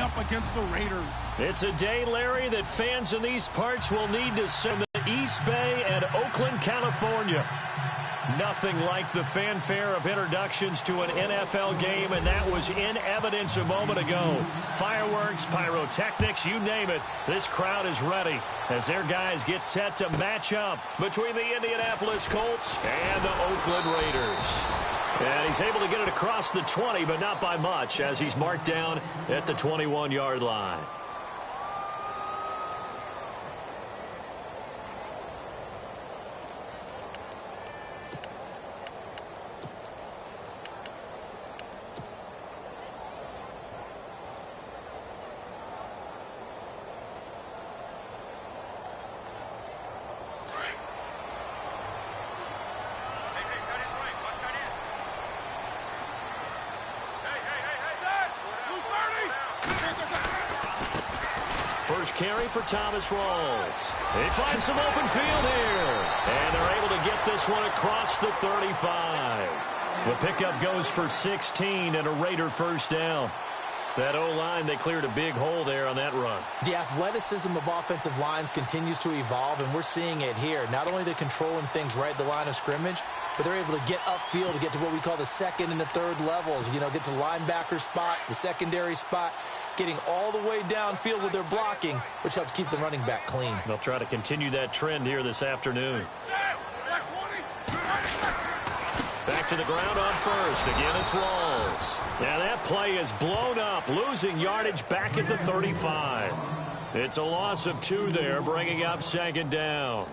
going up against the Raiders. It's a day, Larry, that fans in these parts will need to send the East Bay and Oakland, California. Nothing like the fanfare of introductions to an NFL game, and that was in evidence a moment ago. Fireworks, pyrotechnics, you name it. This crowd is ready as their guys get set to match up between the Indianapolis Colts and the Oakland Raiders. And he's able to get it across the 20, but not by much, as he's marked down at the 21-yard line. First carry for Thomas Rawls. He finds some open field here. And they're able to get this one across the 35. The pickup goes for 16 and a Raider first down. That O-line, they cleared a big hole there on that run. The athleticism of offensive lines continues to evolve, and we're seeing it here. Not only they're controlling things right at the line of scrimmage, but they're able to get upfield to get to what we call the second and the third levels. You know, get to linebacker spot, the secondary spot, getting all the way downfield with their blocking, which helps keep the running back clean. They'll try to continue that trend here this afternoon. Back to the ground on first. Again, it's Rawls. Now that play is blown up, losing yardage back at the 35. It's a loss of 2 there, bringing up second down.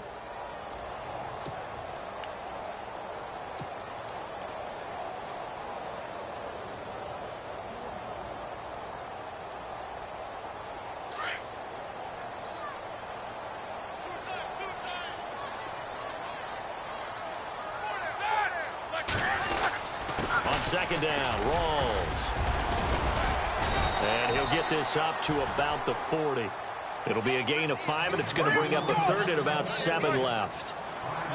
Second down, Rawls. And he'll get this up to about the 40. It'll be a gain of 5, and it's going to bring up a third and about 7 left.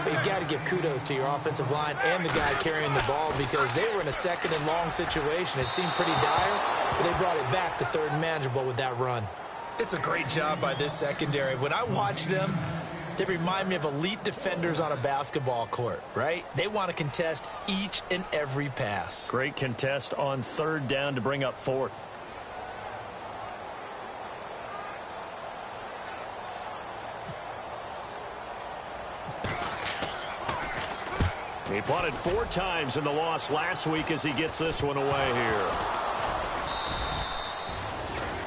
You've got to give kudos to your offensive line and the guy carrying the ball, because they were in a second and long situation. It seemed pretty dire, but they brought it back to third and manageable with that run. It's a great job by this secondary. When I watch them, they remind me of elite defenders on a basketball court, right? They want to contest each and every pass. Great contest on third down to bring up fourth. He punted 4 times in the loss last week as he gets this one away here.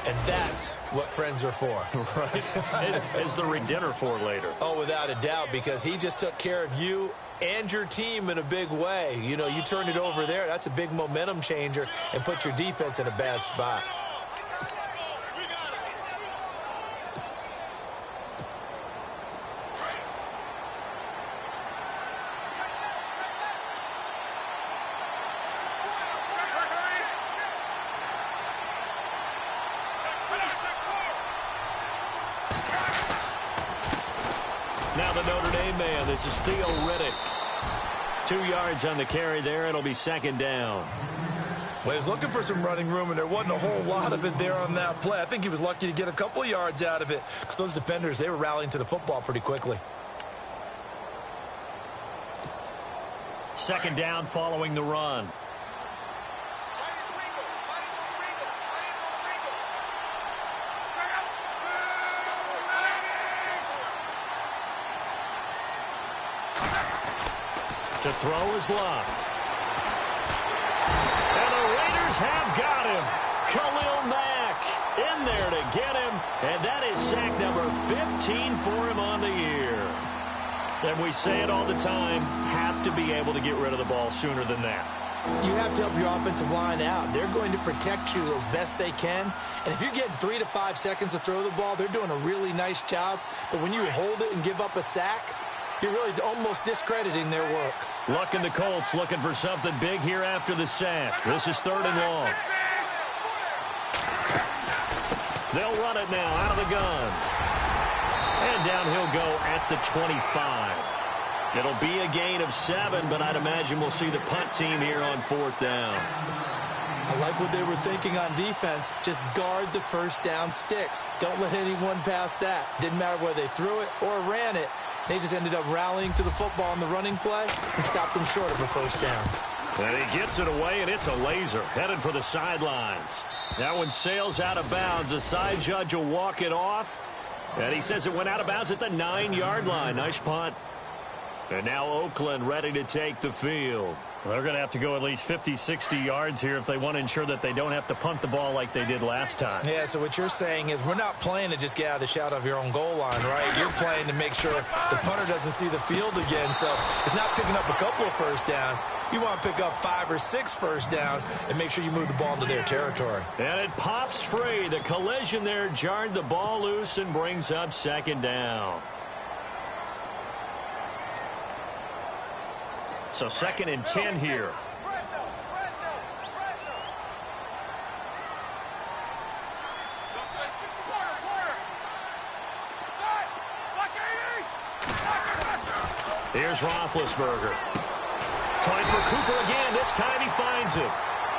And that's what friends are for. Right. Is the dinner for later. Oh, without a doubt, because he just took care of you and your team in a big way. You know, you turned it over there. That's a big momentum changer and put your defense in a bad spot. Now the Notre Dame man, this is Theo Riddick. 2 yards on the carry there. It'll be second down. Well, he was looking for some running room, and there wasn't a whole lot of it there on that play. I think he was lucky to get a couple of yards out of it, because those defenders, they were rallying to the football pretty quickly. Second down following the run. To throw is Love. And the Raiders have got him. Khalil Mack in there to get him. And that is sack number 15 for him on the year. And we say it all the time, have to be able to get rid of the ball sooner than that. You have to help your offensive line out. They're going to protect you as best they can. And if you're getting 3 to 5 seconds to throw the ball, they're doing a really nice job. But when you hold it and give up a sack, you're really almost discrediting their work. Luck in the Colts looking for something big here after the sack. This is third and long. They'll run it now out of the gun. And down he'll go at the 25. It'll be a gain of 7, but I'd imagine we'll see the punt team here on fourth down. I like what they were thinking on defense. Just guard the first down sticks. Don't let anyone pass that. Didn't matter whether they threw it or ran it. They just ended up rallying to the football in the running play and stopped them short of a first down. And he gets it away, and it's a laser headed for the sidelines. That one sails out of bounds. The side judge will walk it off. And he says it went out of bounds at the 9-yard line. Nice punt. And now Oakland ready to take the field. Well, they're going to have to go at least 50, 60 yards here if they want to ensure that they don't have to punt the ball like they did last time. Yeah, so what you're saying is we're not playing to just get out of the shadow of your own goal line, right? You're playing to make sure the punter doesn't see the field again. So it's not picking up a couple of first downs. You want to pick up 5 or 6 first downs and make sure you move the ball into their territory. And it pops free. The collision there jarred the ball loose and brings up second down. So 2nd and 10 here. Here's Roethlisberger. Trying for Cooper again. This time he finds him.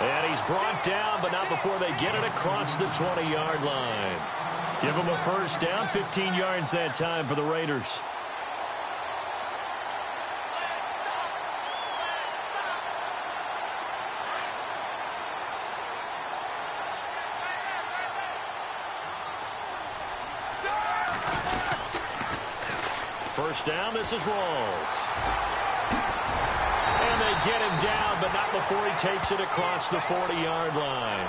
And he's brought down, but not before they get it across the 20-yard line. Give him a first down. 15 yards that time for the Raiders. First down, this is Rawls. And they get him down, but not before he takes it across the 40-yard line.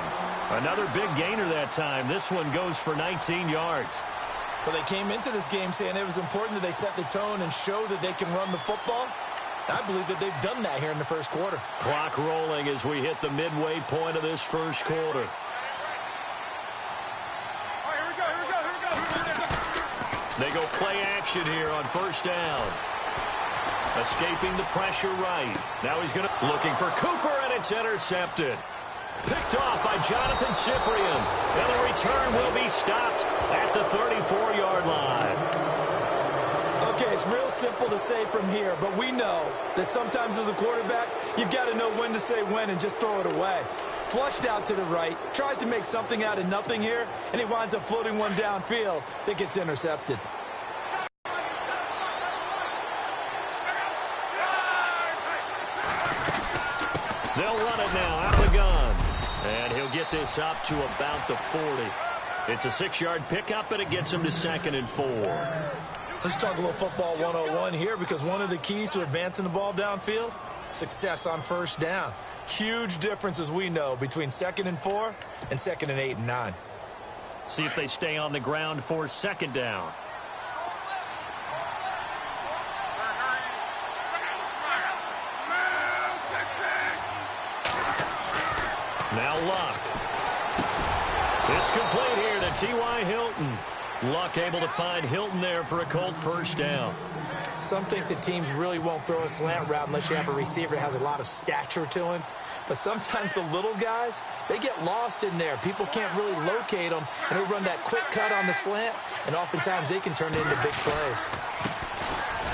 Another big gainer that time. This one goes for 19 yards. Well, they came into this game saying it was important that they set the tone and show that they can run the football. I believe that they've done that here in the first quarter. Clock rolling as we hit the midway point of this first quarter. They go play action here on first down. Escaping the pressure right. Now he's going to looking for Cooper, and it's intercepted. Picked off by Jonathan Cyprien. And the return will be stopped at the 34-yard line. Okay, it's real simple to say from here, but we know that sometimes as a quarterback, you've got to know when to say when and just throw it away. Flushed out to the right, tries to make something out of nothing here, and he winds up floating one downfield that gets intercepted. They'll run it now out of the gun. And he'll get this up to about the 40. It's a 6-yard pickup, and it gets him to 2nd and 4. Let's talk a little football 101 here, because one of the keys to advancing the ball downfield, success on first down. Huge difference, as we know, between 2nd and 4 and 2nd and 8 and 9. See if they stay on the ground for 2nd down. Now Luck. It's complete here to T.Y. Hilton. Luck able to find Hilton there for a Colt first down. Some think that teams really won't throw a slant route unless you have a receiver that has a lot of stature to him. But sometimes the little guys, they get lost in there. People can't really locate them, and they run that quick cut on the slant, and oftentimes they can turn it into big plays.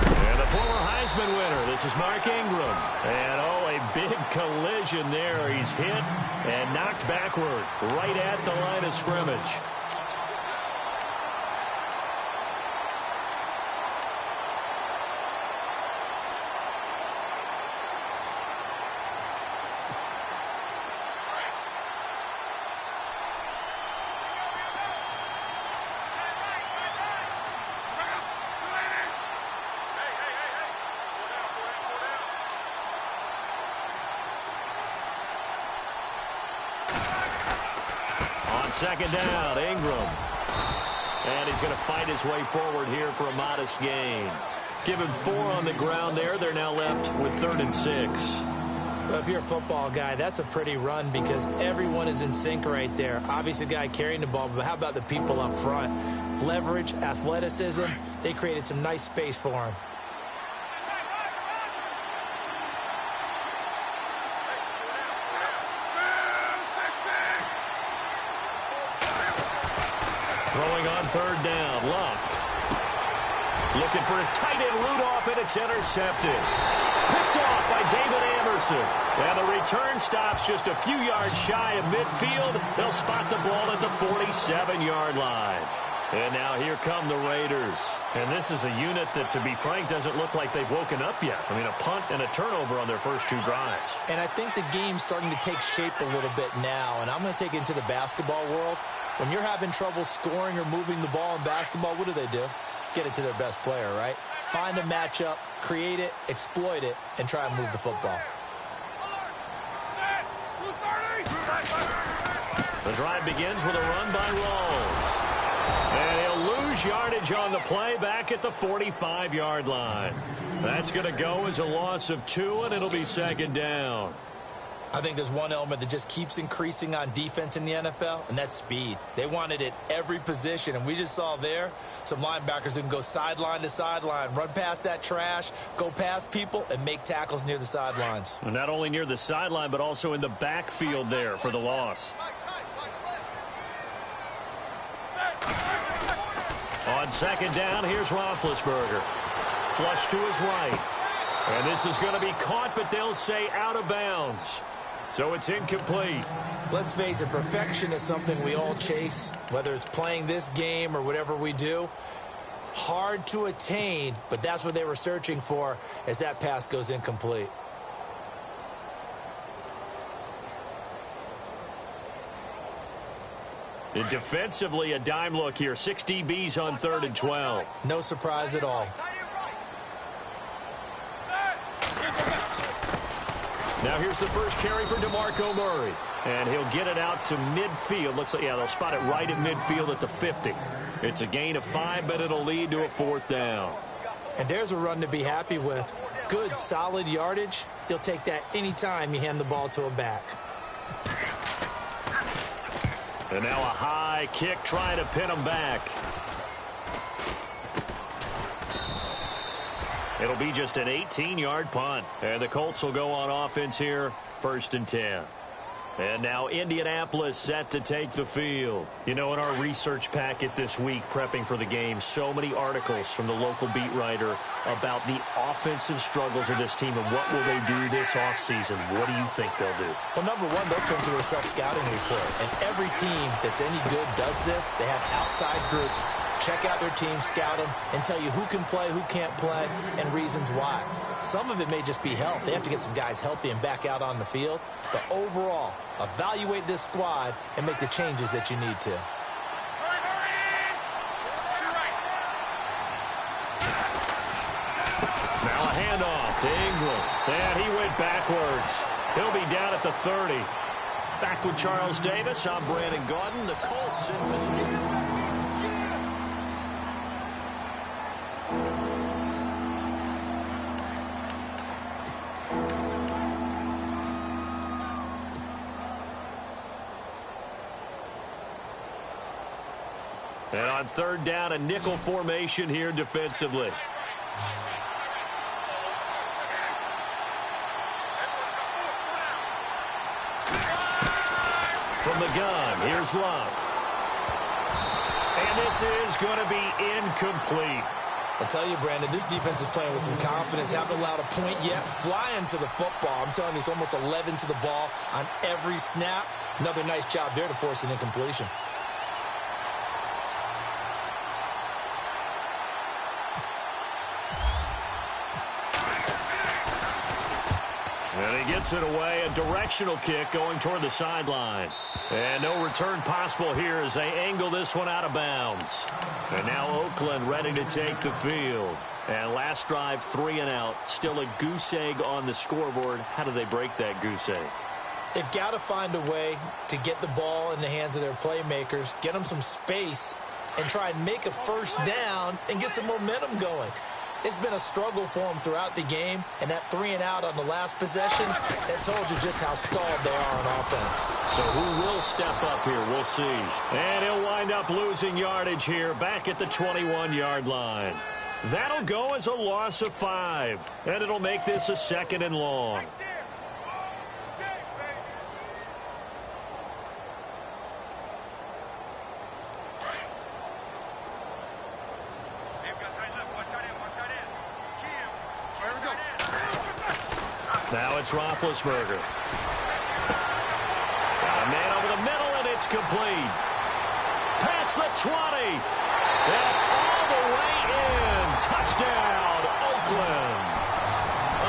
And the former Heisman winner, this is Mark Ingram. And, a big collision there. He's hit and knocked backward right at the line of scrimmage. Second down, Ingram. And he's going to fight his way forward here for a modest gain. Give him 4 on the ground there. They're now left with 3rd and 6. Well, if you're a football guy, that's a pretty run because everyone is in sync right there. Obviously, the guy carrying the ball, but how about the people up front? Leverage, athleticism, they created some nice space for him. Throwing on 3rd down, Luck. Looking for his tight end Rudolph, and it's intercepted. Picked off by David Anderson. And the return stops just a few yards shy of midfield. They'll spot the ball at the 47-yard line. And now here come the Raiders. And this is a unit that, to be frank, doesn't look like they've woken up yet. I mean, a punt and a turnover on their first two drives. And I think the game's starting to take shape a little bit now. And I'm going to take it into the basketball world. When you're having trouble scoring or moving the ball in basketball, what do? Get it to their best player, right? Find a matchup, create it, exploit it, and try and move the football. The drive begins with a run by Rawls. And he'll lose yardage on the play back at the 45-yard line. That's going to go as a loss of 2, and it'll be second down. I think there's one element that just keeps increasing on defense in the NFL, and that's speed. They want it at every position, and we just saw there some linebackers who can go sideline to sideline, run past that trash, go past people, and make tackles near the sidelines. And not only near the sideline, but also in the backfield there for the loss. On second down, here's Roethlisberger. Flush to his right. And this is going to be caught, but they'll say out of bounds. So it's incomplete. Let's face it, perfection is something we all chase, whether it's playing this game or whatever we do. Hard to attain, but that's what they were searching for as that pass goes incomplete. And defensively, a dime look here. 6 DBs on 3rd and 12. No surprise at all. Now here's the first carry for DeMarco Murray. And he'll get it out to midfield. Looks like, yeah, they'll spot it right at midfield at the 50. It's a gain of 5, but it'll lead to a 4th down. And there's a run to be happy with. Good, solid yardage. They'll take that anytime you hand the ball to a back. And now a high kick trying to pin him back. It'll be just an 18-yard punt. And the Colts will go on offense here, 1st and 10. And now Indianapolis set to take the field. You know, in our research packet this week, prepping for the game, so many articles from the local beat writer about the offensive struggles of this team and what will they do this offseason. What do you think they'll do? Well, number one, they'll turn to a self-scouting report. And every team that's any good does this. They have outside groups. Check out their team, scout them, and tell you who can play, who can't play, and reasons why. Some of it may just be health. They have to get some guys healthy and back out on the field. But overall, evaluate this squad and make the changes that you need to. Now a handoff to England. And he went backwards. He'll be down at the 30. Back with Charles Davis. I'm Brandon Gaudin. The Colts in position. And on 3rd down, a nickel formation here defensively. From the gun, here's Love. And this is going to be incomplete. I'll tell you, Brandon, this defense is playing with some confidence. Haven't allowed a point yet. Flying to the football. I'm telling you, it's almost 11 to the ball on every snap. Another nice job there to force an incompletion. And he gets it away, a directional kick going toward the sideline. And no return possible here as they angle this one out of bounds. And now Oakland ready to take the field. And last drive, 3 and out. Still a goose egg on the scoreboard. How do they break that goose egg? They've got to find a way to get the ball in the hands of their playmakers, get them some space, and try and make a first down and get some momentum going. It's been a struggle for them throughout the game, and that 3 and out on the last possession, that told you just how stalled they are on offense. So who will step up here? We'll see. And he'll wind up losing yardage here back at the 21-yard line. That'll go as a loss of 5, and it'll make this a 2nd and long. Now it's Roethlisberger. Got a man over the middle, and it's complete. Past the 20. And all the way in. Touchdown, Oakland.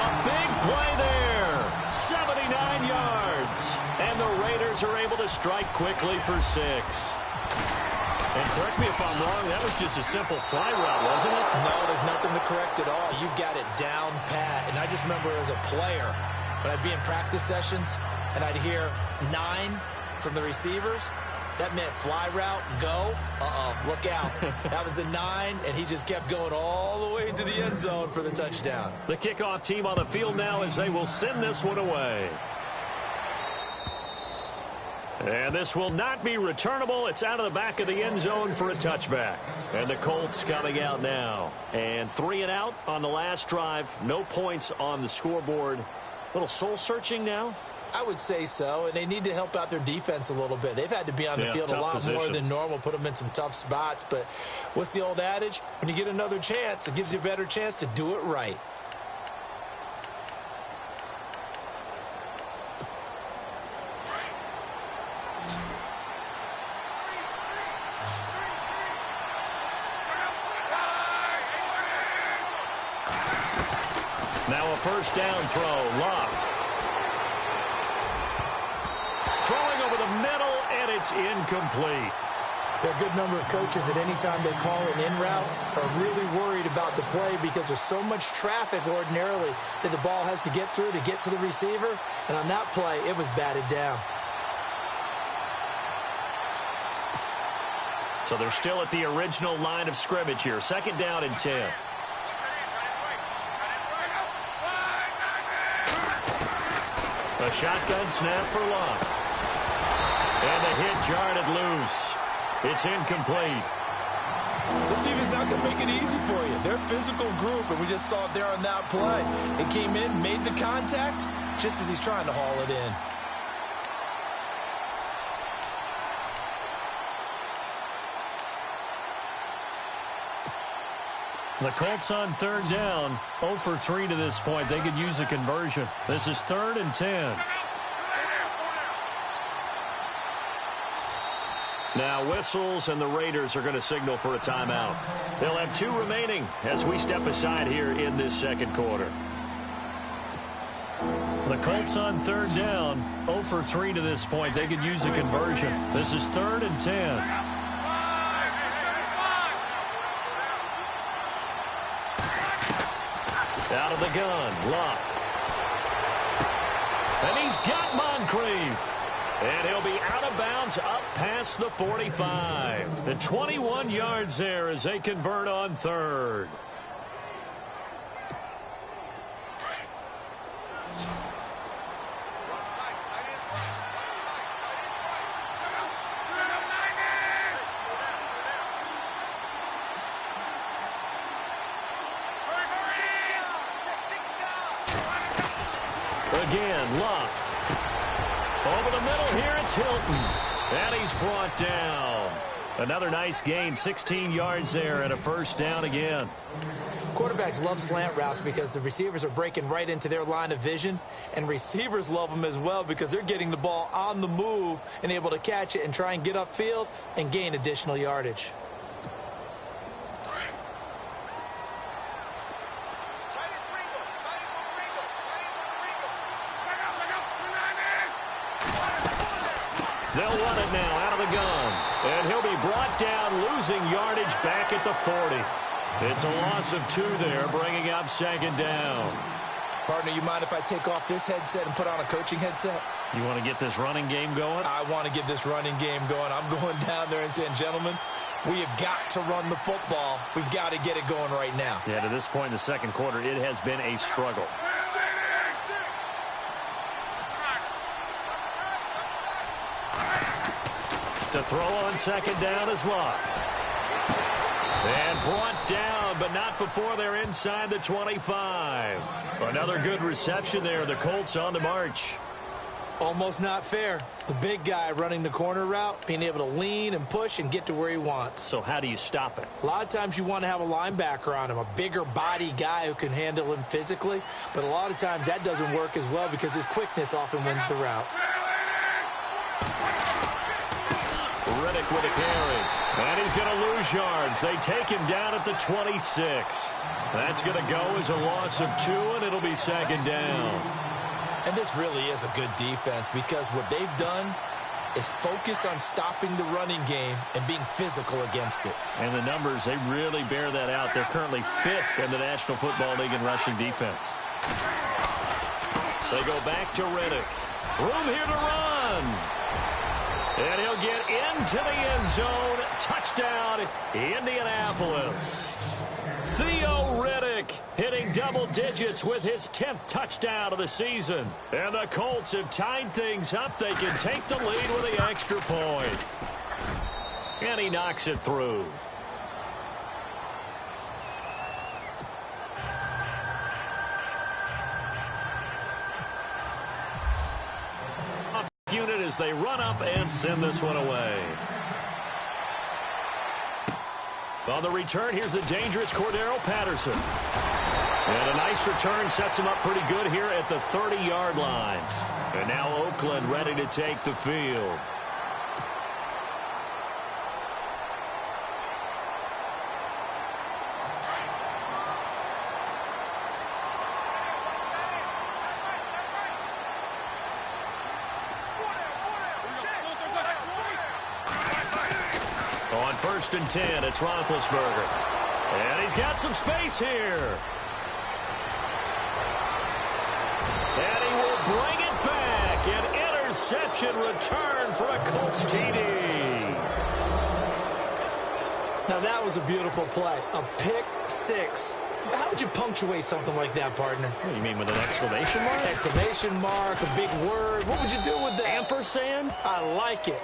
A big play there. 79 yards. And the Raiders are able to strike quickly for 6. And correct me if I'm wrong, that was just a simple fly route, wasn't it? No, there's nothing to correct at all. You've got it down pat. And I just remember as a player, when I'd be in practice sessions and I'd hear 9 from the receivers, that meant fly route, go. Look out. That was the 9, and he just kept going all the way into the end zone for the touchdown. The kickoff team on the field now as they will send this one away. And this will not be returnable. It's out of the back of the end zone for a touchback. And the Colts coming out now. And 3 and out on the last drive. No points on the scoreboard. A little soul-searching now? I would say so, and they need to help out their defense a little bit. They've had to be on the field a lot more than normal, put them in some tough spots. But what's the old adage? When you get another chance, it gives you a better chance to do it right. Now a first down throw, Locke. Throwing over the middle, and it's incomplete. There are a good number of coaches that any time they call an in route are really worried about the play because there's so much traffic ordinarily that the ball has to get through to get to the receiver. And on that play, it was batted down. So they're still at the original line of scrimmage here. Second down and 10. A shotgun snap for Locke. And the hit jarred it loose. It's incomplete. This team is not going to make it easy for you. They're a physical group, and we just saw it there on that play. It came in, made the contact, just as he's trying to haul it in. The Colts on third down, 0 for 3 to this point. They could use a conversion. This is 3rd and 10. Now whistles, and the Raiders are going to signal for a timeout. They'll have 2 remaining as we step aside here in this second quarter. The Colts on third down, 0 for 3 to this point. They could use a conversion. This is 3rd and 10. Out of the gun, Locke. And he's got Moncrief. And he'll be out of bounds up past the 45. And 21 yards there as they convert on third. Again, Locke. Over the middle here, it's Hilton. And he's brought down. Another nice gain, 16 yards there, and a first down again. Quarterbacks love slant routes because the receivers are breaking right into their line of vision, and receivers love them as well because they're getting the ball on the move and able to catch it and try and get upfield and gain additional yardage. They'll run it now out of the gun. And he'll be brought down, losing yardage back at the 40. It's a loss of 2 there, bringing up second down. Partner, you mind if I take off this headset and put on a coaching headset? You want to get this running game going? I want to get this running game going. I'm going down there and saying, gentlemen, we have got to run the football. We've got to get it going right now. Yeah, to this point in the second quarter, it has been a struggle. To throw on second down is Locke. And brought down, but not before they're inside the 25. Another good reception there. The Colts on the march. Almost not fair. The big guy running the corner route, being able to lean and push and get to where he wants. So how do you stop it? A lot of times you want to have a linebacker on him, a bigger body guy who can handle him physically. But a lot of times that doesn't work as well because his quickness often wins the route. Riddick with a carry. And he's going to lose yards. They take him down at the 26. That's going to go as a loss of 2, and it'll be second down. And this really is a good defense because what they've done is focus on stopping the running game and being physical against it. And the numbers, they really bear that out. They're currently 5th in the National Football League in rushing defense. They go back to Riddick. Room here to run. And he'll get into the end zone. Touchdown, Indianapolis. Theo Riddick hitting double digits with his 10th touchdown of the season. And the Colts have tied things up. They can take the lead with the extra point. And he knocks it through. Unit as they run up and send this one away. On the return, here's the dangerous Cordero Patterson. And a nice return sets him up pretty good here at the 30-yard line. And now Oakland ready to take the field. On 1st and 10, it's Roethlisberger. And he's got some space here. And he will bring it back. An interception return for a Colts TD. Now that was a beautiful play. A pick 6. How would you punctuate something like that, partner? What do you mean, with an exclamation mark? Exclamation mark, a big word. What would you do with that? Ampersand? I like it.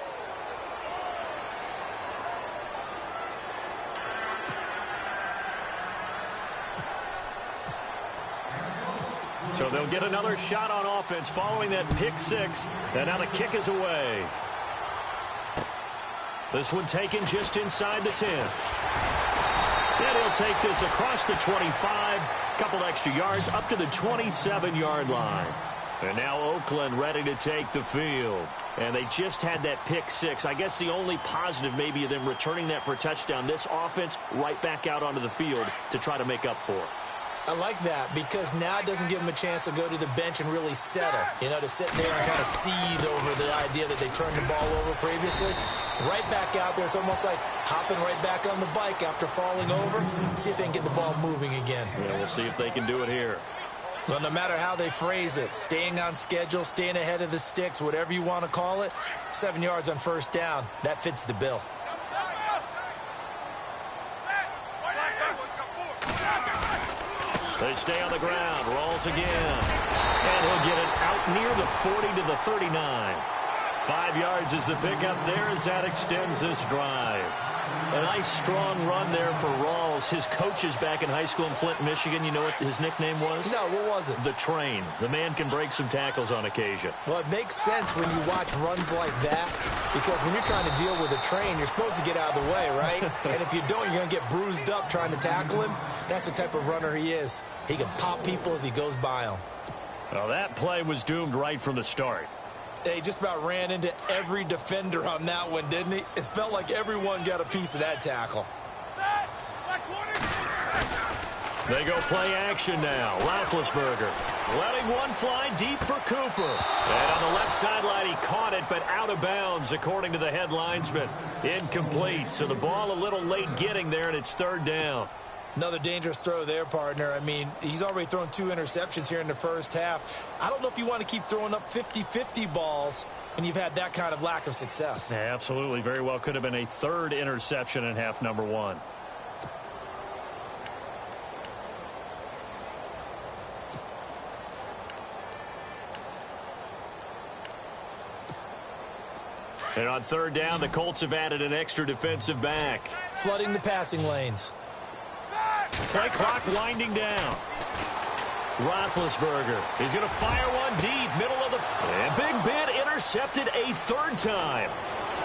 So they'll get another shot on offense following that pick 6. And now the kick is away. This one taken just inside the 10. And he'll take this across the 25. Couple extra yards up to the 27-yard line. And now Oakland ready to take the field. And they just had that pick 6. I guess the only positive maybe of them returning that for a touchdown. This offense right back out onto the field to try to make up for it. I like that because now it doesn't give them a chance to go to the bench and really settle. You know, to sit there and kind of seethe over the idea that they turned the ball over previously. Right back out there. It's almost like hopping right back on the bike after falling over. See if they can get the ball moving again. Yeah, we'll see if they can do it here. Well, no matter how they phrase it, staying on schedule, staying ahead of the sticks, whatever you want to call it, 7 yards on 1st down, that fits the bill. They stay on the ground. Rolls again. And he'll get it out near the 40 to the 39. 5 yards is the pickup there as that extends this drive. A nice strong run there for Rawls. His coaches back in high school in Flint, Michigan, you know what his nickname was? No, what was it? The Train. The man can break some tackles on occasion. Well, it makes sense when you watch runs like that because when you're trying to deal with a train, you're supposed to get out of the way, right? And if you don't, you're going to get bruised up trying to tackle him. That's the type of runner he is. He can pop people as he goes by them. Well, that play was doomed right from the start. They just about ran into every defender on that one, didn't he? It felt like everyone got a piece of that tackle. They go play action now. Roethlisberger letting one fly deep for Cooper. And on the left sideline, he caught it, but out of bounds, according to the head linesman. Incomplete. So the ball a little late getting there, and it's 3rd down. Another dangerous throw there, partner. I mean, he's already thrown 2 interceptions here in the first half. I don't know if you want to keep throwing up 50-50 balls when you've had that kind of lack of success. Yeah, absolutely. Very well could have been a 3rd interception in half number 1. And on 3rd down, the Colts have added an extra defensive back. Flooding the passing lanes. Play clock winding down. Roethlisberger. He's going to fire one deep, middle of the... And big bit intercepted a third time.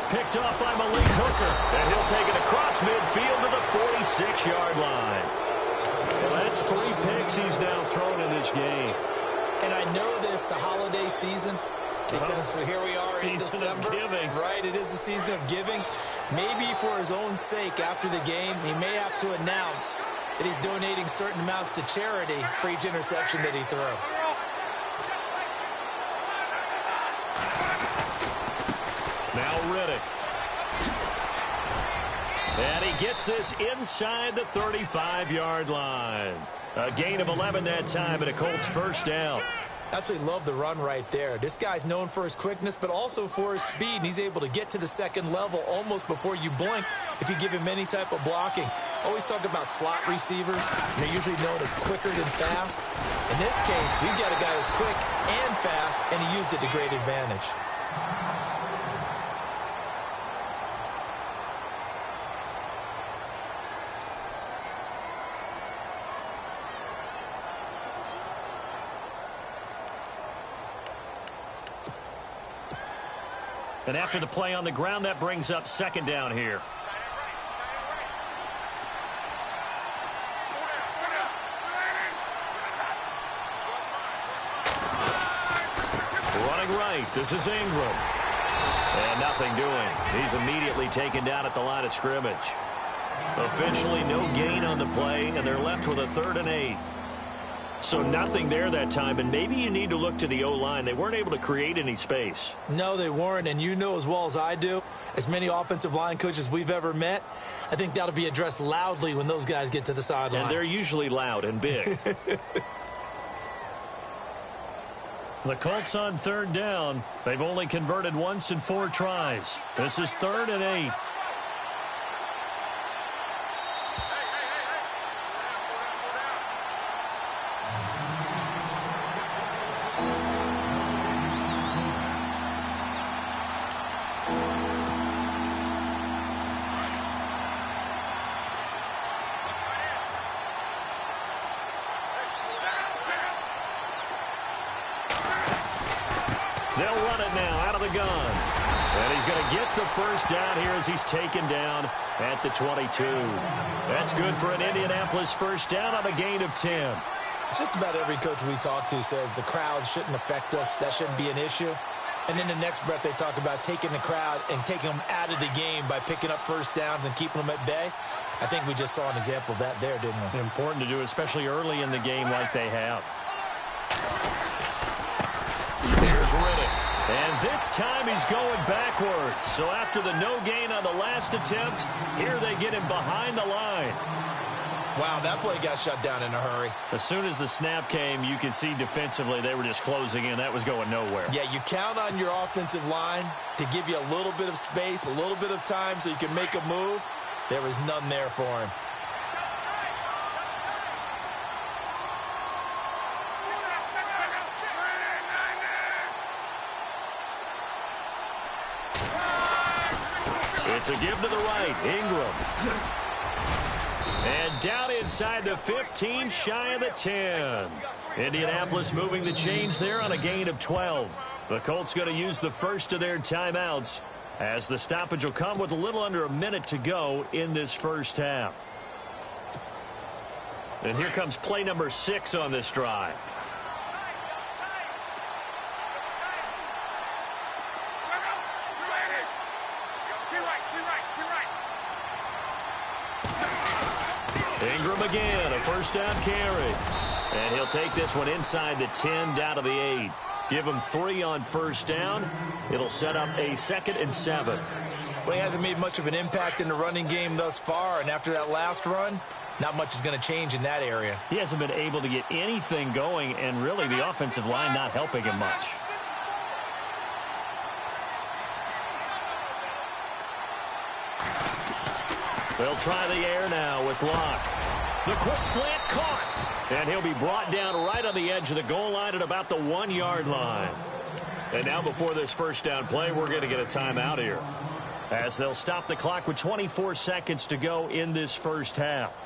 Picked off by Malik Hooker. And he'll take it across midfield to the 46-yard line. Well, that's 3 picks he's now thrown in this game. And I know this, the holiday season, because here we are in December. Season of giving. Right, it is the season of giving. Maybe for his own sake after the game, he may have to announce that he's donating certain amounts to charity for each interception that he threw. Now Riddick. And he gets this inside the 35-yard line. A gain of 11 that time, and a Colts first down. Absolutely love the run right there. This guy's known for his quickness, but also for his speed. And he's able to get to the second level almost before you blink if you give him any type of blocking. Always talk about slot receivers. And they're usually known as quicker than fast. In this case, we've got a guy who's quick and fast, and he used it to great advantage. And after the play on the ground, that brings up second down here. Running right, this is Ingram. And nothing doing. He's immediately taken down at the line of scrimmage. Officially no gain on the play, and they're left with a 3rd and 8. So nothing there that time, and maybe you need to look to the O-line. They weren't able to create any space. No, they weren't, and you know as well as I do, as many offensive line coaches we've ever met, I think that'll be addressed loudly when those guys get to the sideline. And they're usually loud and big. The Colts on 3rd down. They've only converted once in 4 tries. This is 3rd and 8. They'll run it now out of the gun. And he's going to get the first down here as he's taken down at the 22. That's good for an Indianapolis first down on a gain of 10. Just about every coach we talk to says the crowd shouldn't affect us. That shouldn't be an issue. And in the next breath, they talk about taking the crowd and taking them out of the game by picking up first downs and keeping them at bay. I think we just saw an example of that there, didn't we? Important to do, especially early in the game like they have. Here's Riddick. And this time he's going backwards. So after the no gain on the last attempt, here they get him behind the line. Wow, that play got shut down in a hurry. As soon as the snap came, you could see defensively they were just closing in. That was going nowhere. Yeah, you count on your offensive line to give you a little bit of space, a little bit of time so you can make a move. There was none there for him. It's a give to the right. Ingram. And down inside the 15, shy of the 10. Indianapolis moving the chains there on a gain of 12. The Colts going to use the first of their timeouts as the stoppage will come with a little under a minute to go in this first half. And here comes play number 6 on this drive. Ingram again, a first down carry. And he'll take this one inside the 10, down to the 8. Give him 3 on first down. It'll set up a 2nd and 7. Well, he hasn't made much of an impact in the running game thus far, and after that last run, not much is going to change in that area. He hasn't been able to get anything going, and really the offensive line not helping him much. They'll try the air now with Locke. The quick slant caught. And he'll be brought down right on the edge of the goal line at about the 1-yard line. And now before this first down play, we're going to get a timeout here, as they'll stop the clock with 24 seconds to go in this first half.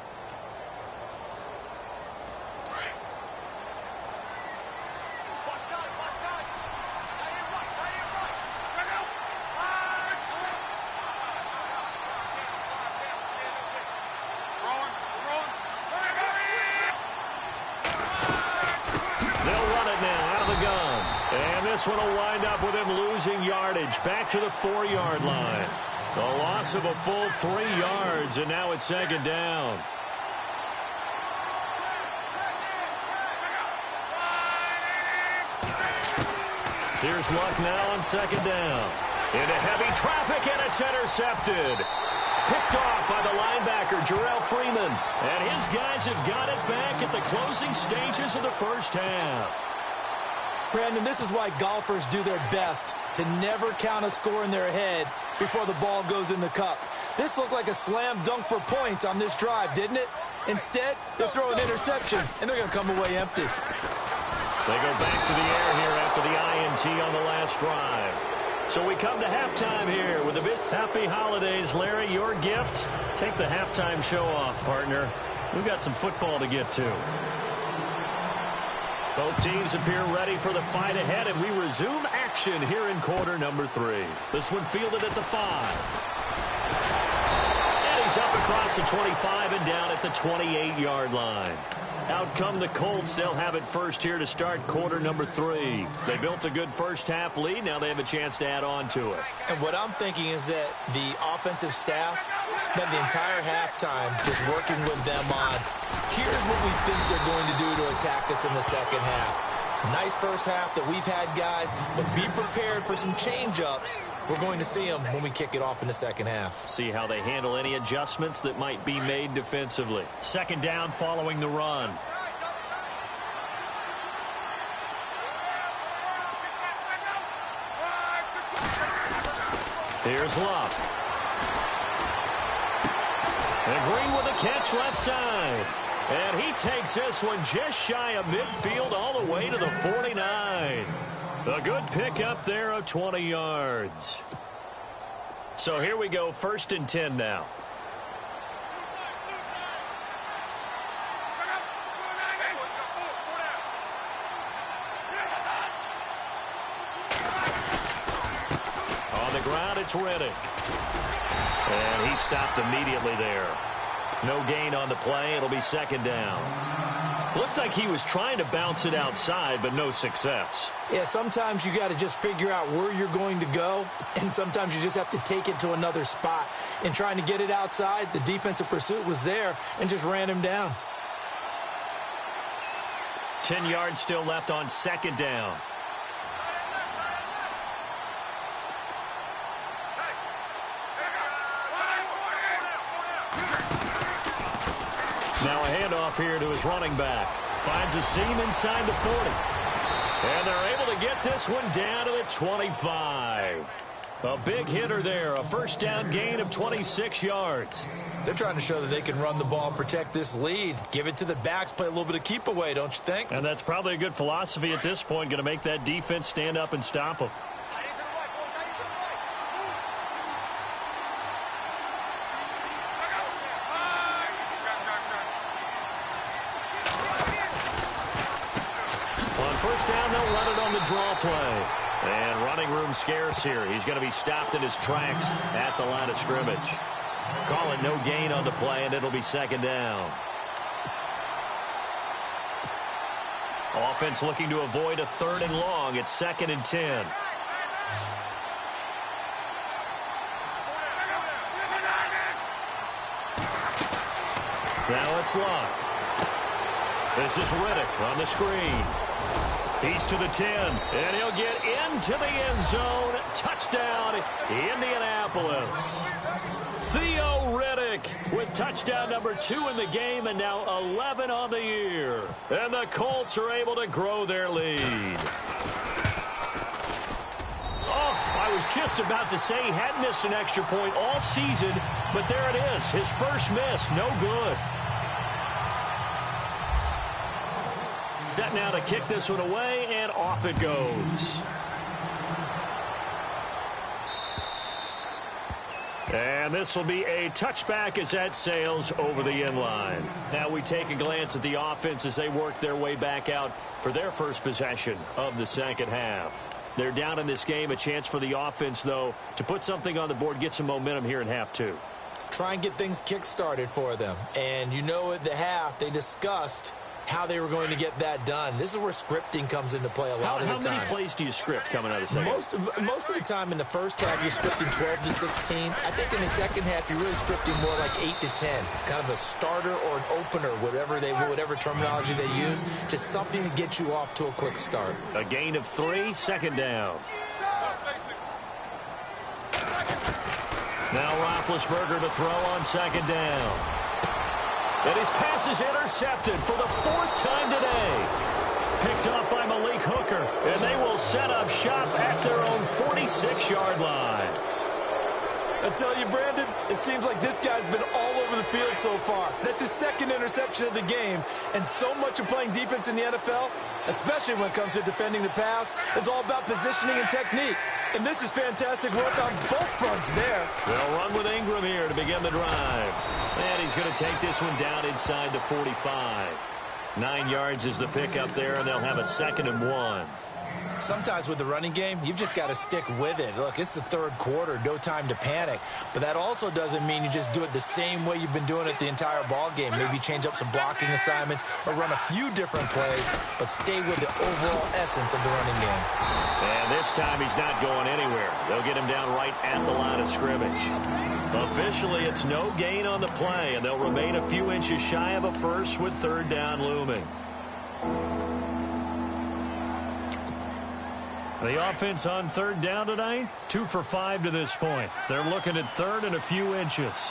this one will wind up with him losing yardage back to the 4-yard line. A loss of a full 3 yards, and now it's second down. Here's Luck now on second down. Into heavy traffic, and it's intercepted. Picked off by the linebacker, Jarrell Freeman. And his guys have got it back at the closing stages of the first half. Brandon, this is why golfers do their best to never count a score in their head before the ball goes in the cup. This looked like a slam dunk for points on this drive, didn't it? Instead, they throw an interception, and they're going to come away empty. They go back to the air here after the INT on the last drive. So we come to halftime here with a bit. Happy holidays, Larry. Your gift? Take the halftime show off, partner. We've got some football to get to. Both teams appear ready for the fight ahead, and we resume action here in quarter number 3. This one fielded at the 5. And he's up across the 25 and down at the 28-yard line. Out come the Colts. They'll have it first here to start quarter number 3. They built a good first half lead. Now they have a chance to add on to it. And what I'm thinking is that the offensive staff spent the entire halftime just working with them on, here's what we think they're going to do to attack us in the second half. Nice first half that we've had, guys, but be prepared for some change-ups. We're going to see them when we kick it off in the second half. See how they handle any adjustments that might be made defensively. Second down following the run. Here's Luck. And Green with a catch left side. And he takes this one just shy of midfield all the way to the 49. A good pickup there of 20 yards. So here we go, 1st and 10 now. On the ground, it's Riddick. And he stopped immediately there. No gain on the play. It'll be second down. Looked like he was trying to bounce it outside, but no success. Yeah, sometimes you got to just figure out where you're going to go, and sometimes you just have to take it to another spot. In trying to get it outside, the defensive pursuit was there and just ran him down. 10 yards still left on second down. Now a handoff here to his running back. Finds a seam inside the 40. And they're able to get this one down to the 25. A big hitter there. A first down gain of 26 yards. They're trying to show that they can run the ball and protect this lead. Give it to the backs, play a little bit of keep away, don't you think? And that's probably a good philosophy at this point. Going to make that defense stand up and stop them. First down, they'll run it on the draw play. And running room scarce here. He's going to be stopped in his tracks at the line of scrimmage. Call it no gain on the play, and it'll be second down. Offense looking to avoid a 3rd and long. It's 2nd and 10. Now it's Luck. This is Riddick on the screen. He's to the 10, and he'll get into the end zone. Touchdown, Indianapolis. Theo Riddick with touchdown number 2 in the game, and now 11 on the year. And the Colts are able to grow their lead. Oh, I was just about to say he hadn't missed an extra point all season, but there it is. His first miss, no good. Set now to kick this one away, and off it goes. And this will be a touchback as that sails over the end line. Now we take a glance at the offense as they work their way back out for their first possession of the second half. They're down in this game. A chance for the offense, though, to put something on the board, get some momentum here in half 2. Try and get things kick-started for them. And you know at the half, they discussed how they were going to get that done. This is where scripting comes into play a lot of the time. How many plays do you script coming out of the second? Most of the time in the first half, you're scripting 12 to 16. I think in the second half, you're really scripting more like 8 to 10. Kind of a starter or an opener, whatever terminology they use. Just something to get you off to a quick start. A gain of 3, second down. Now Roethlisberger to throw on second down. And his pass is intercepted for the 4th time today. Picked off by Malik Hooker. And they will set up shop at their own 46-yard line. I tell you, Brandon, it seems like this guy's been all over the field so far. That's his 2nd interception of the game. And so much of playing defense in the NFL, especially when it comes to defending the pass, is all about positioning and technique. And this is fantastic work on both fronts there. They'll run with Ingram here to begin the drive. And he's going to take this one down inside the 45. 9 yards is the pickup there, and they'll have a 2nd and 1. Sometimes with the running game, you've just got to stick with it. Look, it's the 3rd quarter, no time to panic. But that also doesn't mean you just do it the same way you've been doing it the entire ball game. Maybe change up some blocking assignments or run a few different plays, but stay with the overall essence of the running game. And this time he's not going anywhere. They'll get him down right at the line of scrimmage. Officially, it's no gain on the play, and they'll remain a few inches shy of a first with 3rd down looming. The offense on 3rd down tonight, 2 for 5 to this point. They're looking at 3rd and a few inches.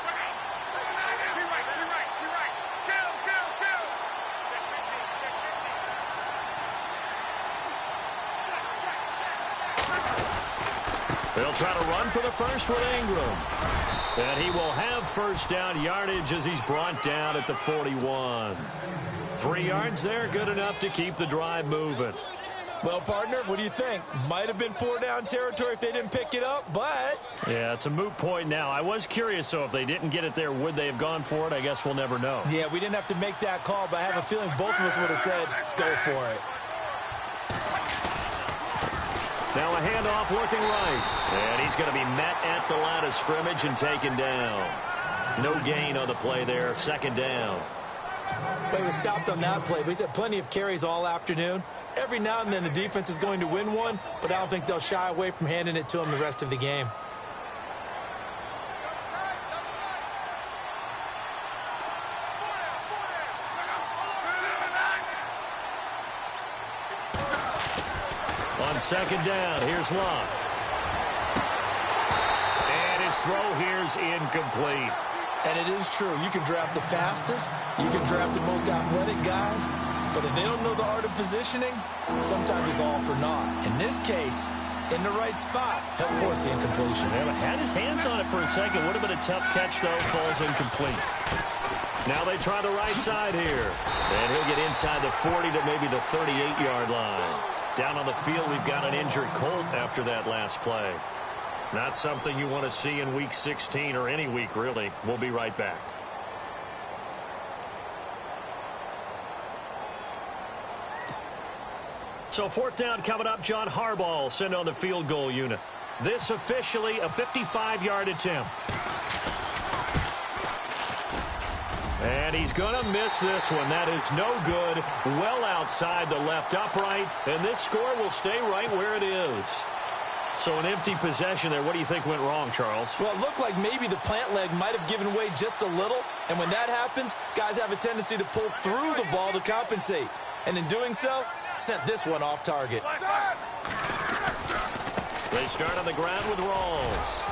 They'll try to run for the first with Ingram. And he will have 1st down yardage as he's brought down at the 41. 3 yards there, good enough to keep the drive moving. Well, partner, what do you think? Might have been 4-down territory if they didn't pick it up, but... Yeah, it's a moot point now. I was curious, so if they didn't get it there, would they have gone for it? I guess we'll never know. Yeah, we didn't have to make that call, but I have a feeling both of us would have said, go for it. Now a handoff looking right. And he's going to be met at the line of scrimmage and taken down. No gain on the play there, 2nd down. But he was stopped on that play, but he's had plenty of carries all afternoon. Every now and then the defense is going to win one, but I don't think they'll shy away from handing it to him the rest of the game. On 2nd down, here's Locke. And his throw here's incomplete. And it is true. You can draft the fastest. You can draft the most athletic guys. But if they don't know the art of positioning, sometimes it's all for naught. In this case, in the right spot, help force the incompletion. Yeah, had his hands on it for a second. Would have been a tough catch, though. Falls incomplete. Now they try the right side here. And he'll get inside the 40 to maybe the 38-yard line. Down on the field, we've got an injured Colt after that last play. Not something you want to see in Week 16 or any week, really. We'll be right back. So 4th down coming up. John Harbaugh will send on the field goal unit. This officially a 55-yard attempt. And he's going to miss this one. That is no good. Well outside the left upright. And this score will stay right where it is. So an empty possession there. What do you think went wrong, Charles? Well, it looked like maybe the plant leg might have given way just a little. And when that happens, guys have a tendency to pull through the ball to compensate. And in doing so, sent this one off target. They start on the ground with Rawls.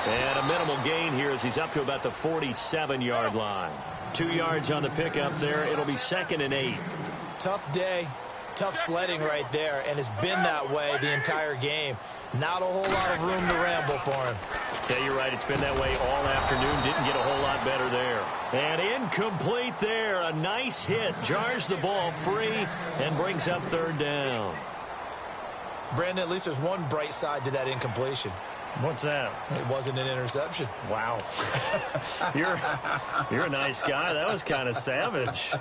And a minimal gain here as he's up to about the 47-yard line. 2 yards on the pickup there. It'll be 2nd and 8. Tough day. Tough sledding right there, and it's been that way the entire game. Not a whole lot of room to ramble for him. Yeah, you're right. It's been that way all afternoon. Didn't get a whole lot better there. And incomplete there. A nice hit. Jars the ball free and brings up 3rd down. Brandon, at least there's one bright side to that incompletion. What's that? It wasn't an interception. Wow. You're a nice guy. That was kind of savage.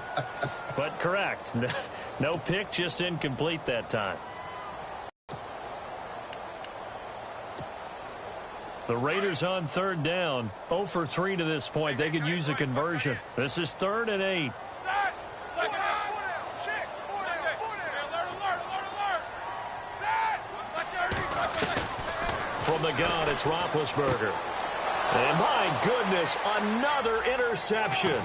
But correct. No pick, just incomplete that time. The Raiders on 3rd down. 0 for 3 to this point. They could use a conversion. This is 3rd and 8. From the gun, it's Roethlisberger. And my goodness, another interception.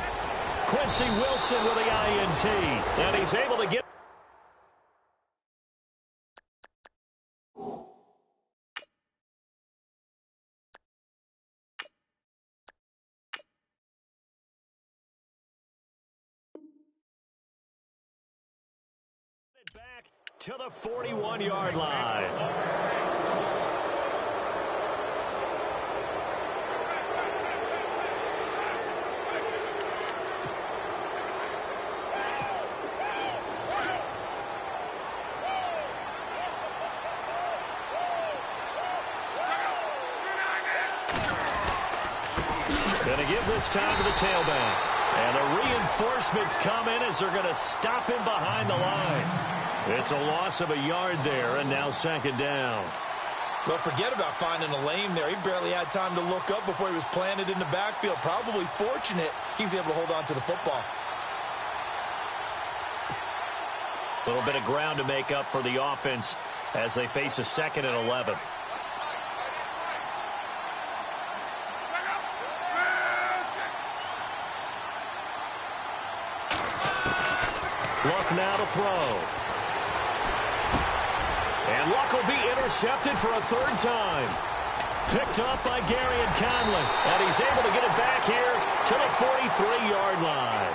Quincy Wilson with the INT. And he's able to get back to the 41-yard line. Going to give this time to the tailback. And the reinforcements come in as they're going to stop him behind the line. It's a loss of a yard there, and now second down. Well, forget about finding a lane there. He barely had time to look up before he was planted in the backfield. Probably fortunate he was able to hold on to the football. A little bit of ground to make up for the offense as they face a 2nd and 11. Luck now to throw. And Luck will be intercepted for a 3rd time. Picked up by Gary Conley. And he's able to get it back here to the 43-yard line.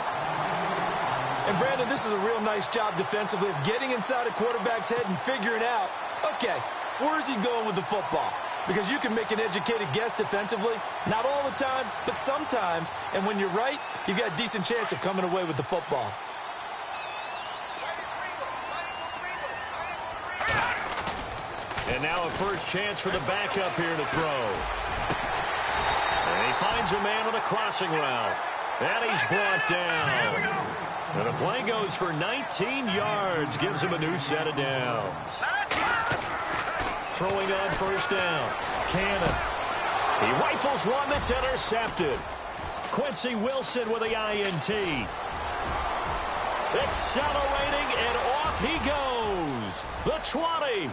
And, Brandon, this is a real nice job defensively of getting inside a quarterback's head and figuring out, okay, where's he going with the football? Because you can make an educated guess defensively. Not all the time, but sometimes. And when you're right, you've got a decent chance of coming away with the football. And now a first chance for the backup here to throw. And he finds a man on a crossing route. And he's brought down. And the play goes for 19 yards. Gives him a new set of downs. Throwing on first down. Cannon. He rifles one that's intercepted. Quincy Wilson with the INT. Accelerating, and off he goes. The 20.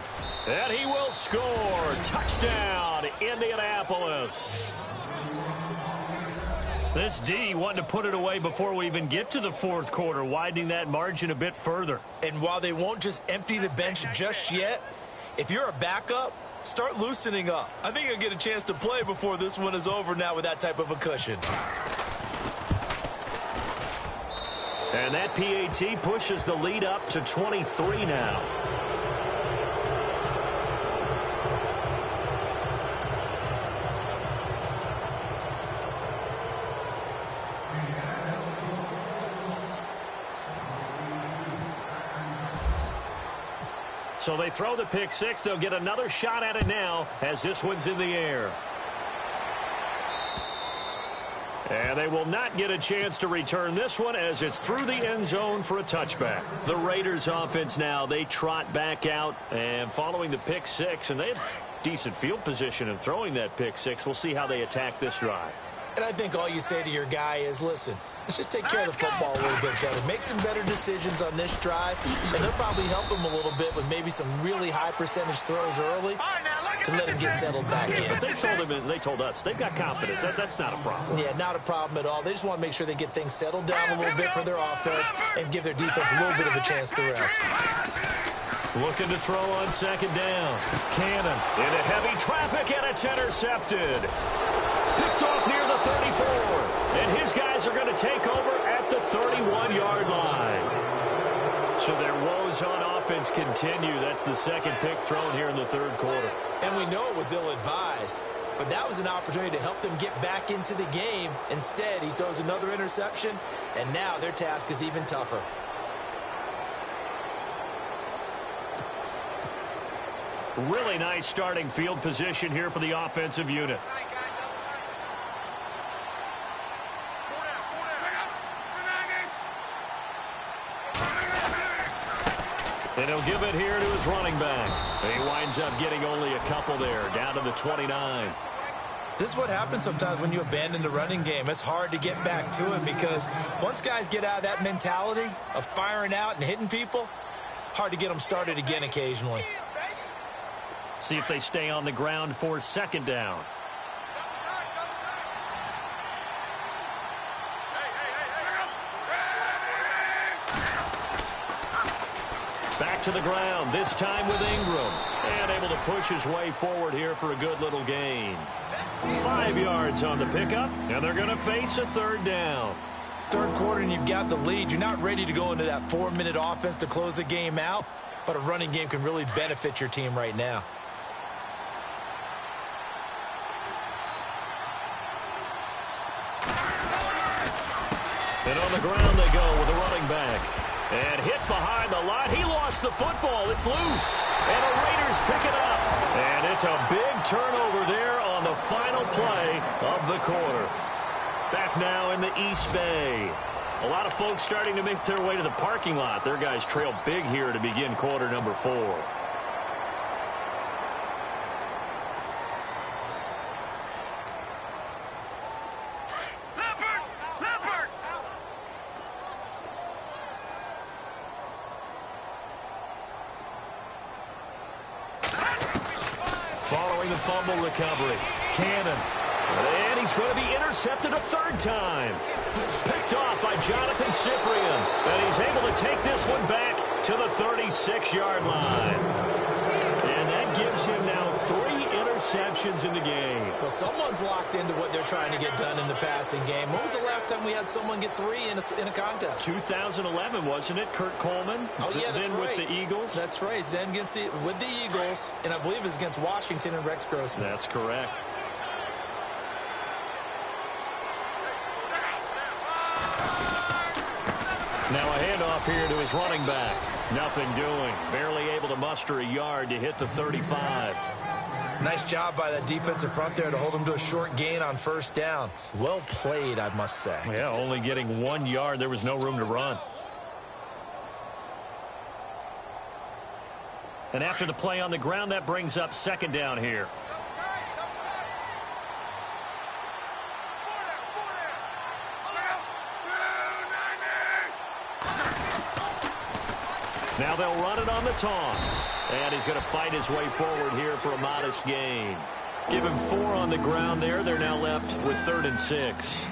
And he will score. Touchdown, Indianapolis. This D wanted to put it away before we even get to the 4th quarter, widening that margin a bit further. And while they won't just empty the bench just yet, if you're a backup, start loosening up. I think you'll get a chance to play before this one is over now with that type of a cushion. And that PAT pushes the lead up to 23 now. So they throw the pick six. They'll get another shot at it now as this one's in the air. And they will not get a chance to return this one as it's through the end zone for a touchback. The Raiders offense now, they trot back out and following the pick six, and they have decent field position in throwing that pick six. We'll see how they attack this drive. And I think all you say to your guy is, listen, let's just take care of the football a little bit better. Make some better decisions on this drive, and they'll probably help him a little bit with maybe some really high percentage throws early to let him get settled back in. But they told us they've got confidence. That's not a problem. Yeah, not a problem at all. They just want to make sure they get things settled down a little bit for their offense and give their defense a little bit of a chance to rest. Looking to throw on second down. Cannon into heavy traffic, and it's intercepted. Picked off near the 34. And his guys are going to take over at the 31-yard line. So their woes on offense continue. That's the second pick thrown here in the third quarter. And we know it was ill-advised, but that was an opportunity to help them get back into the game. Instead, he throws another interception, and now their task is even tougher. Really nice starting field position here for the offensive unit. And he'll give it here to his running back. And he winds up getting only a couple there, down to the 29. This is what happens sometimes when you abandon the running game. It's hard to get back to it because once guys get out of that mentality of firing out and hitting people, hard to get them started again occasionally. See if they stay on the ground for second down. Back to the ground, this time with Ingram. And able to push his way forward here for a good little gain. 5 yards on the pickup, and they're going to face a third down. Third quarter and you've got the lead. You're not ready to go into that 4-minute offense to close the game out, but a running game can really benefit your team right now. And on the ground they go with a running back. And hit behind the line. He lost the football. It's loose. And the Raiders pick it up. And it's a big turnover there on the final play of the quarter. Back now in the East Bay. A lot of folks starting to make their way to the parking lot. Their guys trail big here to begin quarter number 4. Following the fumble recovery, Cannon. And he's going to be intercepted a third time. Picked off by Jonathan Cyprien. And he's able to take this one back to the 36-yard line. And that gives him now 3 interceptions in the game. Well, someone's locked into what they're trying to get done in the passing game. When was the last time we had someone get 3 in a contest? 2011, wasn't it? Kurt Coleman? Oh, yeah, that's then right. with the Eagles? That's right. Then with the Eagles, and I believe it's against Washington and Rex Grossman. That's correct. Now a handoff here to his running back. Nothing doing. Barely able to muster a yard to hit the 35. Nice job by that defensive front there to hold him to a short gain on first down. Well played, I must say. Yeah, only getting 1 yard. There was no room to run. And after the play on the ground, that brings up second down here. Now they'll run it on the toss. And he's going to fight his way forward here for a modest gain. Give him 4 on the ground there. They're now left with 3rd and 6.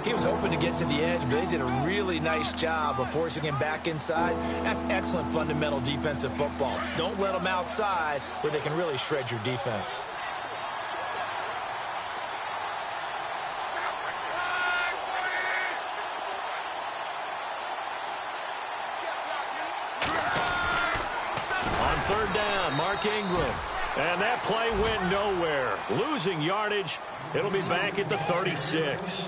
He was hoping to get to the edge, but they did a really nice job of forcing him back inside. That's excellent fundamental defensive football. Don't let them outside where they can really shred your defense. Third down, Mark Ingram. And that play went nowhere. Losing yardage. It'll be back at the 36.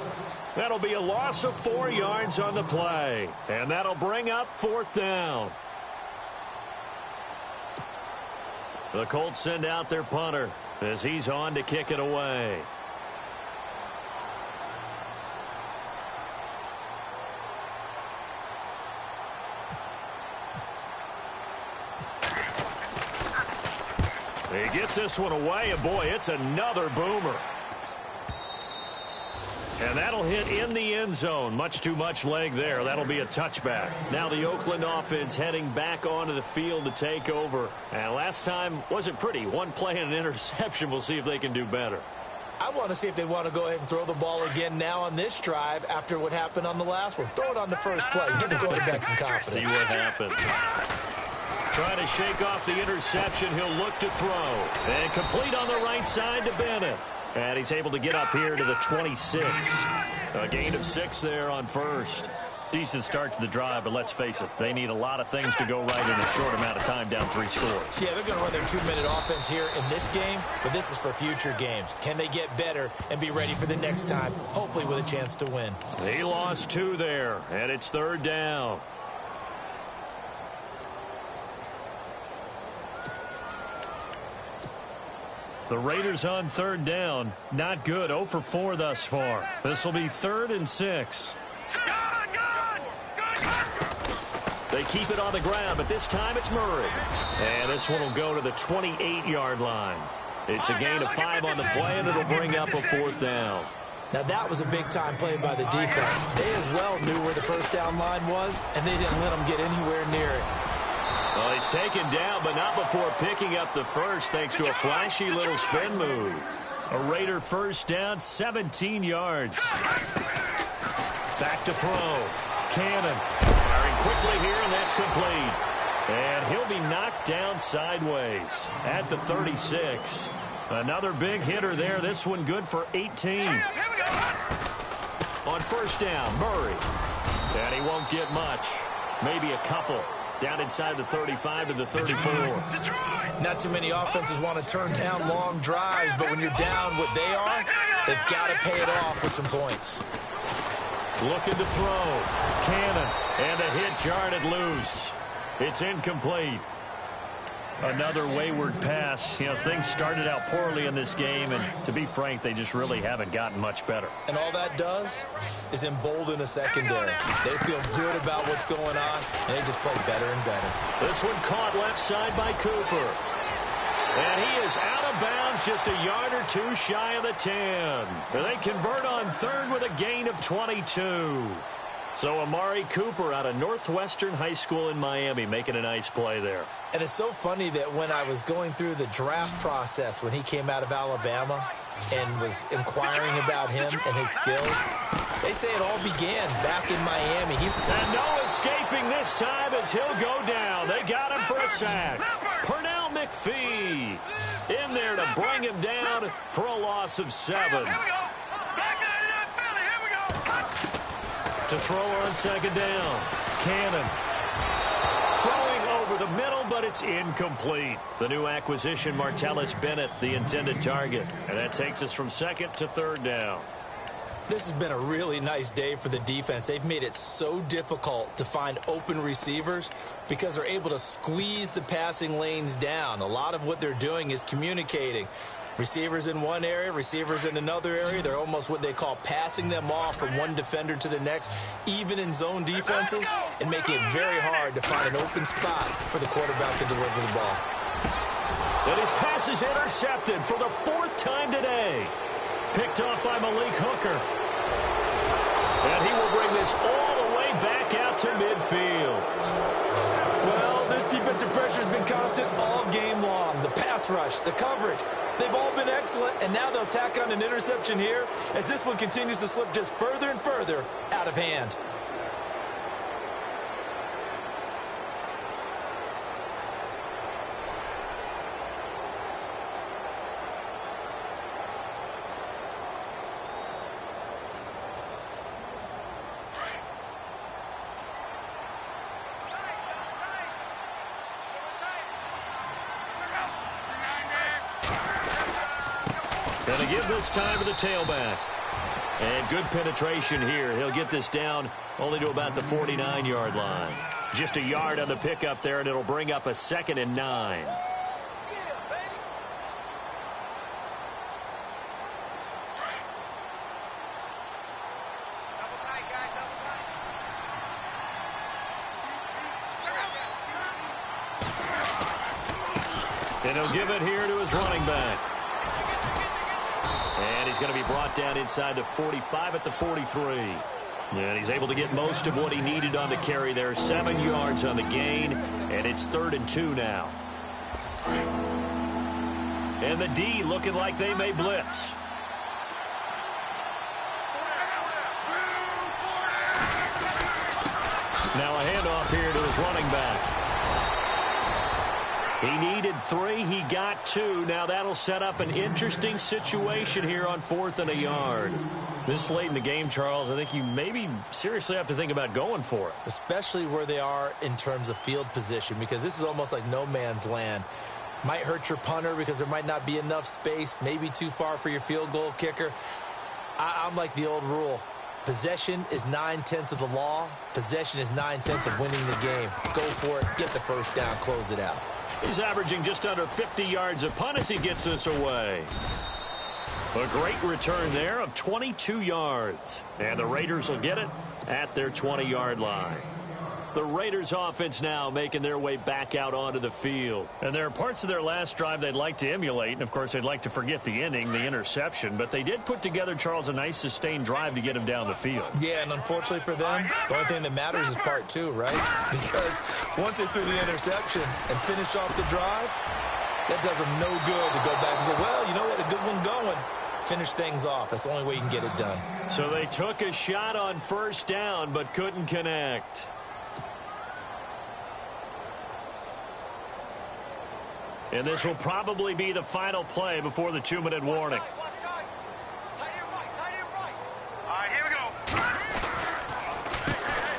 That'll be a loss of 4 yards on the play. And that'll bring up 4th down. The Colts send out their punter as he's on to kick it away. He gets this one away, and boy, it's another boomer. And that'll hit in the end zone. Much too much leg there. That'll be a touchback. Now the Oakland offense heading back onto the field to take over. And last time wasn't pretty. 1 play and an interception. We'll see if they can do better. I want to see if they want to go ahead and throw the ball again now on this drive after what happened on the last one. Throw it on the first play. Give the quarterback some confidence. See what happens. Trying to shake off the interception. He'll look to throw. And complete on the right side to Bennett. And he's able to get up here to the 26. A gain of 6 there on first. Decent start to the drive, but let's face it, they need a lot of things to go right in a short amount of time down 3 scores. Yeah, they're going to run their 2-minute offense here in this game, but this is for future games. Can they get better and be ready for the next time, hopefully with a chance to win? He lost 2 there, and it's 3rd down. The Raiders on 3rd down. Not good. 0 for 4 thus far. This will be 3rd and 6. They keep it on the ground, but this time it's Murray. And this one will go to the 28-yard line. It's a gain of 5 on the play, and it'll bring up a 4th down. Now that was a big-time play by the defense. They as well knew where the first down line was, and they didn't let them get anywhere near it. Well, he's taken down, but not before picking up the first, thanks to a flashy little spin move. A Raider first down, 17 yards. Back to throw. Cannon firing quickly here, and that's complete. And he'll be knocked down sideways at the 36. Another big hitter there. This one good for 18. On first down, Murray. And he won't get much. Maybe a couple. Down inside the 35 to the 34. Not too many offenses want to turn down long drives, but when you're down what they are, they've got to pay it off with some points. Looking to throw. Cannon. And a hit jarred it loose. It's incomplete. Another wayward pass. You know, things started out poorly in this game, and to be frank, they just really haven't gotten much better. And all that does is embolden a secondary. They feel good about what's going on, and they just play better and better. This one caught left side by Cooper. And he is out of bounds, just a yard or two shy of the 10. They convert on third with a gain of 22. So Amari Cooper out of Northwestern High School in Miami making a nice play there. And it's so funny that when I was going through the draft process when he came out of Alabama and was inquiring about him and his skills, they say it all began back in Miami. And no escaping this time as he'll go down. They got him for a sack. Pernell McPhee in there to bring him down for a loss of 7. To throw on second down. Cannon. Throwing over the middle, but it's incomplete. The new acquisition, Martellus Bennett, the intended target. And that takes us from second to third down. This has been a really nice day for the defense. They've made it so difficult to find open receivers because they're able to squeeze the passing lanes down. A lot of what they're doing is communicating. Receivers in one area, receivers in another area. They're almost what they call passing them off from one defender to the next, even in zone defenses, and making it very hard to find an open spot for the quarterback to deliver the ball. And his pass is intercepted for the 4th time today. Picked off by Malik Hooker. And he will bring this all the way back out to midfield. Well, this defensive pressure has been constant all game long. The pass rush, the coverage, they've all been excellent, and now they'll tack on an interception here as this one continues to slip just further and further out of hand. Going to give this time to the tailback. And good penetration here. He'll get this down only to about the 49-yard line. Just a yard on the pickup there, and it'll bring up a 2nd and 9. And he'll give it here to his running back. And he's going to be brought down inside the 45 at the 43. And he's able to get most of what he needed on the carry there. 7 yards on the gain, and it's 3rd and 2 now. And the D looking like they may blitz. Now a handoff here to his running back. He needed 3. He got 2. Now that'll set up an interesting situation here on 4th and a yard. This late in the game, Charles, I think you maybe seriously have to think about going for it. Especially where they are in terms of field position, because this is almost like no man's land. Might hurt your punter because there might not be enough space, maybe too far for your field goal kicker. I'm like the old rule. Possession is 9/10 of the law. Possession is 9/10 of winning the game. Go for it. Get the first down. Close it out. He's averaging just under 50 yards a punt as he gets this away. A great return there of 22 yards. And the Raiders will get it at their 20-yard line. The Raiders offense now making their way back out onto the field. And there are parts of their last drive they'd like to emulate. And, of course, they'd like to forget the inning, the interception. But they did put together, Charles, a nice sustained drive to get him down the field. Yeah, and unfortunately for them, the only thing that matters is part two, right? Because once they threw the interception and finished off the drive, that does them no good to go back and say, well, you know what, a good one going. Finish things off. That's the only way you can get it done. So they took a shot on first down but couldn't connect. And this will probably be the final play before the 2-minute warning.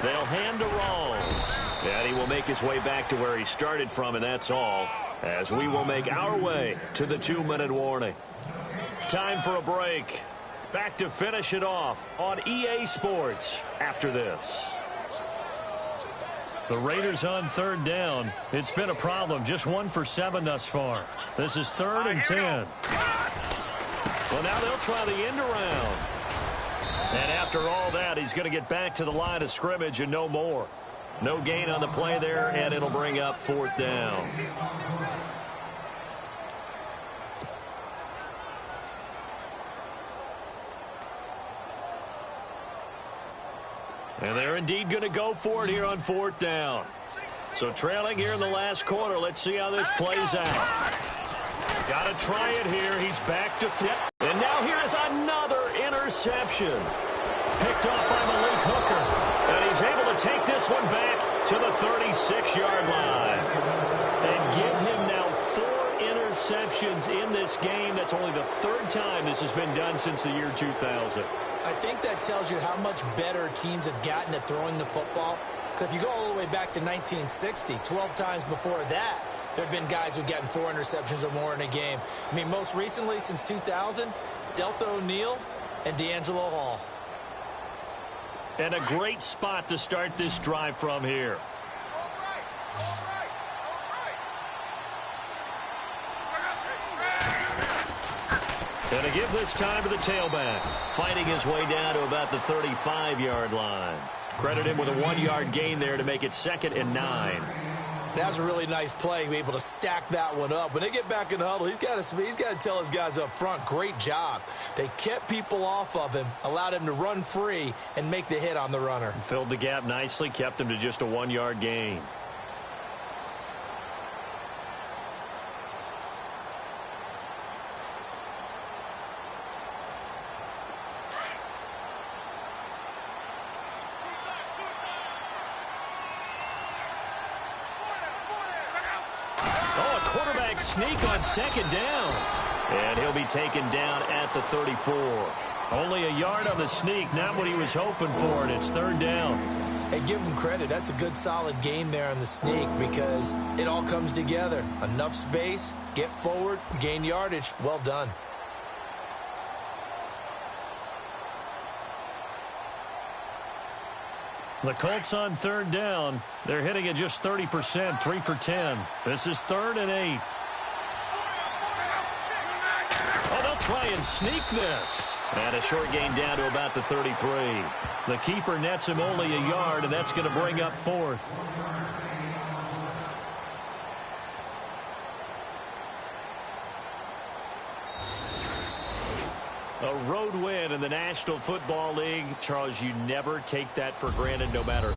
They'll hand to Rawls. And he will make his way back to where he started from, and that's all. As we will make our way to the 2-minute warning. Time for a break. Back to finish it off on EA Sports after this. The Raiders on third down. It's been a problem. Just 1 for 7 thus far. This is 3rd and 10. Well, now they'll try the end around. And after all that, he's going to get back to the line of scrimmage and no more. No gain on the play there, and it'll bring up 4th down. And they're indeed going to go for it here on 4th down. So trailing here in the last quarter. Let's see how this plays out. Got to try it here. He's back to throw. And now here is another interception. Picked off by Malik Hooker. And he's able to take this one back to the 36-yard line. And give him now 4 interceptions in this game. That's only the 3rd time this has been done since the year 2000. I think that tells you how much better teams have gotten at throwing the football. Because if you go all the way back to 1960, 12 times before that, there have been guys who've gotten 4 interceptions or more in a game. I mean, most recently, since 2000, Delta O'Neal and D'Angelo Hall. And a great spot to start this drive from here. And to give this time to the tailback, fighting his way down to about the 35-yard line. Credit him with a 1-yard gain there to make it 2nd and 9. That was a really nice play, be able to stack that one up. When they get back in the huddle, he's got to tell his guys up front, great job. They kept people off of him, allowed him to run free and make the hit on the runner. Filled the gap nicely, kept him to just a 1-yard gain. Sneak on 2nd down. And he'll be taken down at the 34. Only a yard on the sneak, not what he was hoping for, and it's 3rd down. Hey, give him credit. That's a good, solid game there on the sneak because it all comes together. Enough space, get forward, gain yardage. Well done. The Colts on 3rd down. They're hitting at just 30%, 3 for 10. This is 3rd and 8. Oh, they'll try and sneak this. And a short gain down to about the 33. The keeper nets him only a yard, and that's going to bring up 4th. A road win in the National Football League. Charles, you never take that for granted no matter